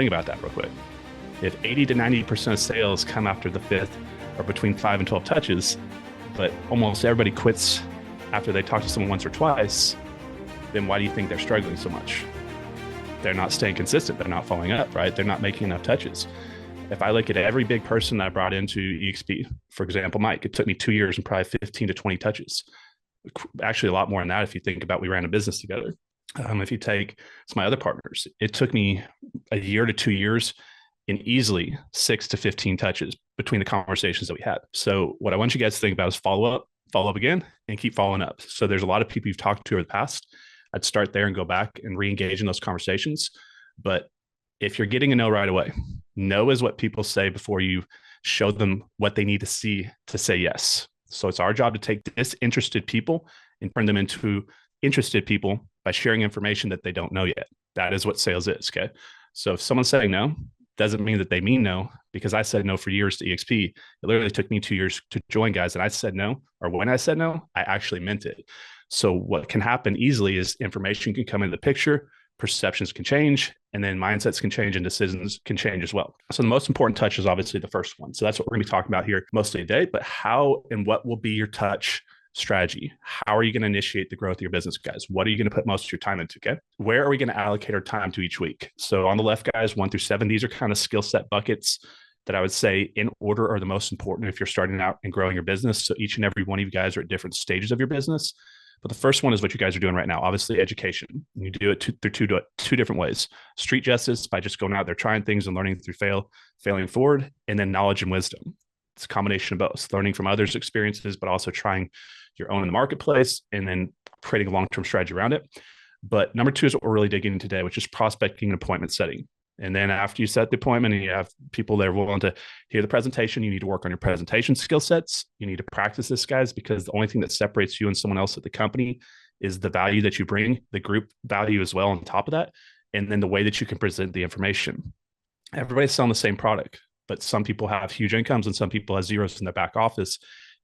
Think about that real quick. If 80 to 90% of sales come after the 5th or between 5 and 12 touches, but almost everybody quits after they talk to someone once or twice, then why do you think they're struggling so much? They're not staying consistent. They're not following up, right? They're not making enough touches. If I look at every big person I brought into EXP, for example, Mike, it took me 2 years and probably 15 to 20 touches. Actually, a lot more than that if you think about we ran a business together. If you take some of my other partners, it took me a year to 2 years and easily 6 to 15 touches between the conversations that we had. So what I want you guys to think about is follow up again, and keep following up. So there's a lot of people you've talked to in the past. I'd start there and go back and re-engage in those conversations. But if you're getting a no right away, no is what people say before you show them what they need to see to say yes. So it's our job to take disinterested people and turn them into interested people by sharing information that they don't know yet. That is what sales is, okay? So if someone's saying no, doesn't mean that they mean no, because I said no for years to EXP. It literally took me 2 years to join, guys, and I said no, or when I said no, I actually meant it. So what can happen easily is information can come into the picture, perceptions can change, and then mindsets can change and decisions can change as well. So the most important touch is obviously the first one. So that's what we're going to be talking about here mostly today, but how and what will be your touch strategy? How are you going to initiate the growth of your business, guys? What are you going to put most of your time into? Okay. Where are we going to allocate our time to each week? So on the left, guys, 1 through 7, these are kind of skill set buckets that I would say in order are the most important if you're starting out and growing your business. So each and every one of you guys are at different stages of your business. But the first one is what you guys are doing right now. Obviously, education. You do it through two different ways. Street justice, by just going out there, trying things and learning through failing forward, and then knowledge and wisdom. It's a combination of both, learning from others' experiences, but also trying your own in the marketplace and then creating a long-term strategy around it. But number 2 is what we're really digging into today, which is prospecting and appointment setting. And then after you set the appointment and you have people that are willing to hear the presentation, you need to work on your presentation skill sets. You need to practice this, guys, because the only thing that separates you and someone else at the company is the value that you bring, the group value as well on top of that, and then the way that you can present the information. Everybody's selling the same product, but some people have huge incomes and some people have zeros in their back office,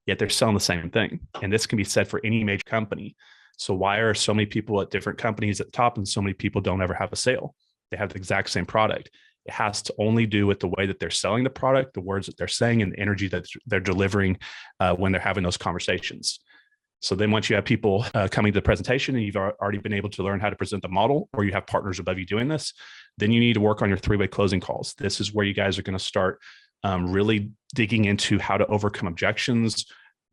yet they're selling the same thing. And this can be said for any major company. So why are so many people at different companies at the top and so many people don't ever have a sale? They have the exact same product. It has to only do with the way that they're selling the product, the words that they're saying, and the energy that they're delivering when they're having those conversations. So then once you have people coming to the presentation and you've already been able to learn how to present the model, or you have partners above you doing this, then you need to work on your 3-way closing calls. This is where you guys are going to start really digging into how to overcome objections,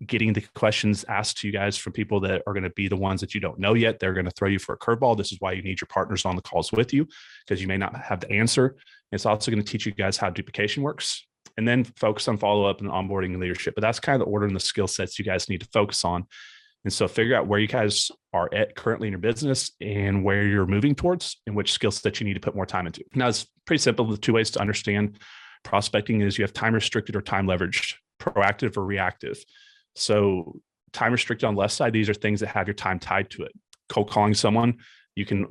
getting the questions asked to you guys from people that are going to be the ones that you don't know yet. They're going to throw you for a curveball. This is why you need your partners on the calls with you, because you may not have the answer. It's also going to teach you guys how duplication works, and then focus on follow-up and onboarding and leadership. But that's kind of the order and the skill sets you guys need to focus on. And so figure out where you guys are at currently in your business and where you're moving towards and which skill sets you need to put more time into. Now, it's pretty simple. The 2 ways to understand prospecting is you have time restricted or time leveraged, proactive or reactive. So time restricted on the left side, these are things that have your time tied to it. Cold calling someone, you can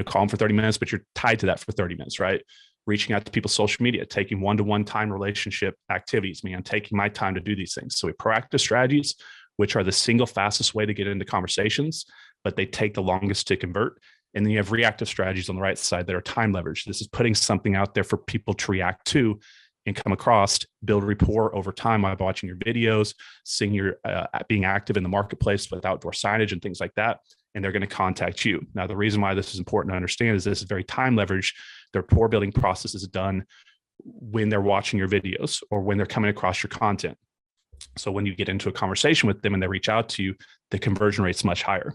call them for 30 minutes, but you're tied to that for 30 minutes, right? Reaching out to people's social media, taking one-to-one time relationship activities, I'm taking my time to do these things. So we proactive strategies, which are the single fastest way to get into conversations, but they take the longest to convert. And then you have reactive strategies on the right side that are time leveraged. This is putting something out there for people to react to and come across, build rapport over time by watching your videos, seeing your being active in the marketplace with outdoor signage and things like that. And they're going to contact you. Now, the reason why this is important to understand is this is very time leveraged. The rapport building process is done when they're watching your videos or when they're coming across your content. So when you get into a conversation with them and they reach out to you, the conversion rate's much higher.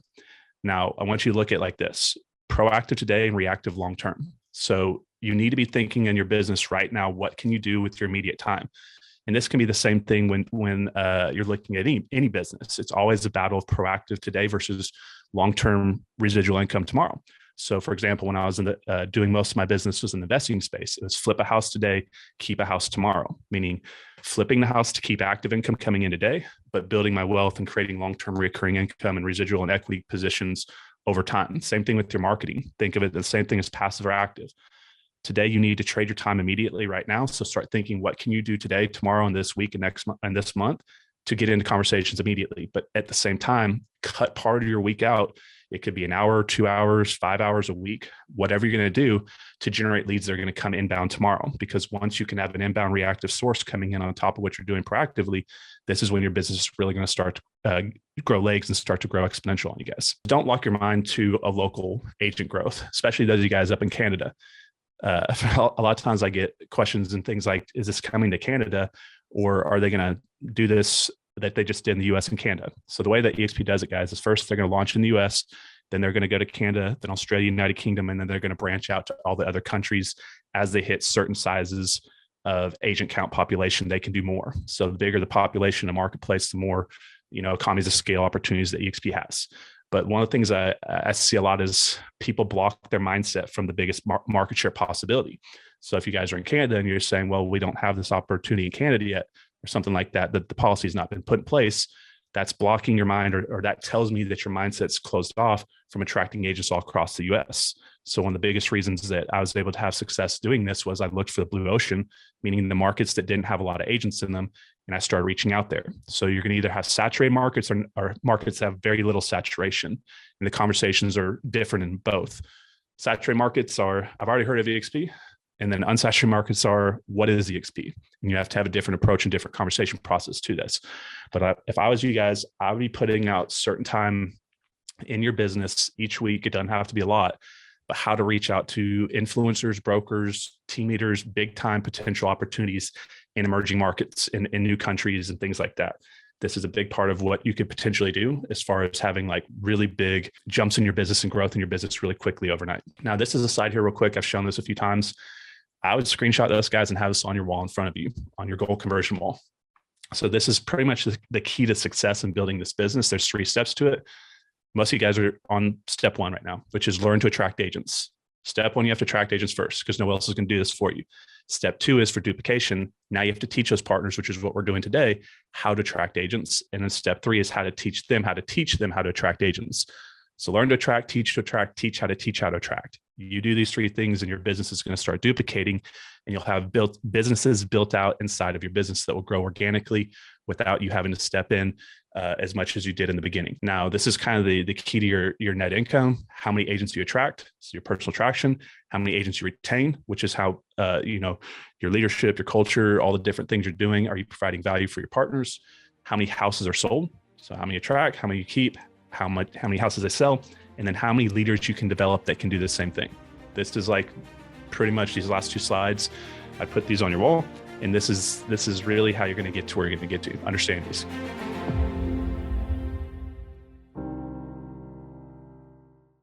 Now, I want you to look at it like this: proactive today and reactive long-term. So you need to be thinking in your business right now, what can you do with your immediate time? And this can be the same thing when you're looking at any business. It's always a battle of proactive today versus long-term residual income tomorrow. So for example, when I was doing most of my business was in the investing space, it was flip a house today, keep a house tomorrow, meaning flipping the house to keep active income coming in today, but building my wealth and creating long-term recurring income and residual and equity positions over time. Same thing with your marketing. Think of it the same thing as passive or active. Today, you need to trade your time immediately right now. So start thinking, what can you do today, tomorrow, and this week and next month and this month to get into conversations immediately? But at the same time, cut part of your week out It could be an hour, 2 hours, 5 hours a week, whatever you're going to do to generate leads that are going to come inbound tomorrow. Because once you can have an inbound reactive source coming in on top of what you're doing proactively, this is when your business is really going to start to grow legs and start to grow exponential on you guys. Don't lock your mind to a local agent growth, especially those of you guys up in Canada. A lot of times I get questions and things like, is this coming to Canada, or are they going to do this that they just did in the US and Canada? So the way that EXP does it, guys, is first they're going to launch in the US, then they're going to go to Canada, then Australia, United Kingdom, and then they're going to branch out to all the other countries as they hit certain sizes of agent count population. They can do more. So the bigger the population of marketplace, the more, economies of scale opportunities that EXP has. But one of the things I see a lot is people block their mindset from the biggest market share possibility. So if you guys are in Canada and you're saying, well, we don't have this opportunity in Canada yet, or something like that, that the policy has not been put in place, that's blocking your mind, or that tells me that your mindset's closed off from attracting agents all across the US. So one of the biggest reasons that I was able to have success doing this was I looked for the blue ocean, meaning the markets that didn't have a lot of agents in them, and I started reaching out there. So you're going to either have saturated markets or markets that have very little saturation, and the conversations are different in both. Saturated markets are, I've already heard of EXP, and then unsaturated markets are, what is EXP? And you have to have a different approach and different conversation process to this. But if I was you guys, I would be putting out certain time in your business each week. It doesn't have to be a lot, but how to reach out to influencers, brokers, team leaders, big time potential opportunities in emerging markets, in new countries and things like that. This is a big part of what you could potentially do as far as having like really big jumps in your business and growth in your business really quickly overnight. Now, this is a slide here real quick. I've shown this a few times. I would screenshot those guys and have this on your wall in front of you, on your goal conversion wall. So this is pretty much the key to success in building this business. There's 3 steps to it. Most of you guys are on step 1 right now, which is learn to attract agents. Step 1, you have to attract agents first because no one else is going to do this for you. Step 2 is for duplication. Now you have to teach those partners, which is what we're doing today, how to attract agents. And then step 3 is how to teach them how to attract agents. So learn to attract, teach how to teach how to attract. You do these 3 things and your business is going to start duplicating, and you'll have businesses built out inside of your business that will grow organically without you having to step in as much as you did in the beginning. Now, this is kind of the key to your net income. How many agents you attract, so your personal attraction, how many agents you retain, which is how, your leadership, your culture, all the different things you're doing. Are you providing value for your partners? How many houses are sold? So how many you attract, how many you keep, how many houses they sell, and then how many leaders you can develop that can do the same thing. This is like pretty much these last 2 slides. I put these on your wall, and this is really how you're going to get to where you're going to get to. Understand these.